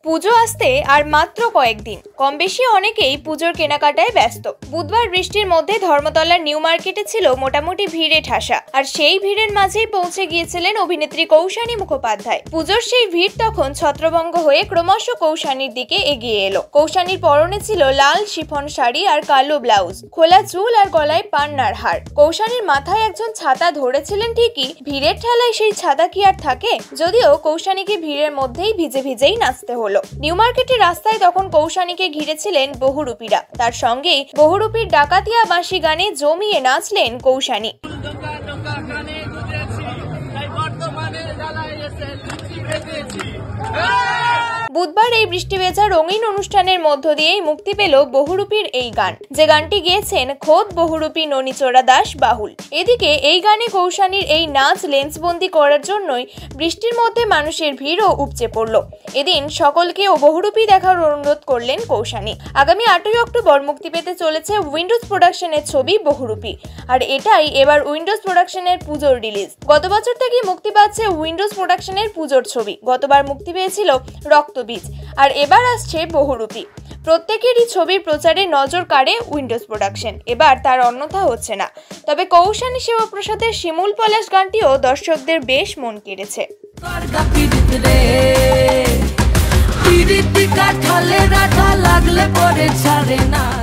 পুজো আসতে আর মাত্র কয়েকদিন, কম বেশি অনেকেই পুজোর কেনাকাটায় ব্যস্ত। বুধবার বৃষ্টির মধ্যে ধর্মতলার নিউ মার্কেটে ছিল মোটামুটি ভিড়ে ঠাসা, আর সেই ভিড়ের মাঝেই পৌঁছে গিয়েছিলেন অভিনেত্রী কৌশানী মুখোপাধ্যায়। পুজোর সেই ভিড় তখন ছত্রভঙ্গ হয়ে ক্রমশ কৌশানীর দিকে এগিয়ে এলো। কৌশানীর পরনে ছিল লাল শিফন শাড়ি আর কালো ব্লাউজ, খোলা চুল আর গলায় পান্নার হার। কৌশানীর মাথায় একজন ছাতা ধরেছিলেন ঠিকই, ভিড়ের ঠেলায় সেই ছাতা কি আর থাকে? যদিও কৌশানীকে ভিড়ের মধ্যেই ভিজে ভিজেই নাচতে হলো। নিউ মার্কেটের রাস্তায় তখন কৌশানীকে ঘিরেছিলেন বহুরূপীরা, তার সঙ্গেই বহুরূপীর ডাকাতিয়া বাঁশি গানে জমিয়ে নাচলেন কৌশানী। বুধবার এই বৃষ্টি ভেজা রঙিন অনুষ্ঠানের মধ্য দিয়েই মুক্তি পেল বহুরূপীর এই গান, যে গানটি গেয়েছেন খোদ বহুরূপী ননীচোরা দাস বাহুল। এদিকে এই গানে কৌশানীর এই নাচ লেন্সবন্দি করার জন্যই বৃষ্টির মধ্যে মানুষের ভিড়ও উপচে পড়ল। এদিন সকলকে বহুরূপী দেখার অনুরোধ করলেন কৌশানী। আগামী 8ই অক্টোবর মুক্তি পেতে চলেছে উইন্ডোজ প্রোডাকশনের ছবি বহুরূপী, আর এটাই এবার উইন্ডোজ প্রোডাকশনের পুজোর রিলিজ। গত বছর থেকে মুক্তি পাচ্ছে উইন্ডোজ প্রোডাকশনের পুজোর ছবি। গতবার মুক্তি পেয়েছিল রক্তবীজ, আর এবার আসছে বহুরূপী। প্রত্যেকেরই ছবির প্রচারে নজর কাড়ে উইন্ডোজ প্রোডাকশন, এবার তার অন্যথা হচ্ছে না। তবে কৌশানী শিবপ্রসাদের শিমুল পলাশ গানটিও দর্শকদের বেশ মন কেড়েছে। লাগলে পরে ছাড়ে না।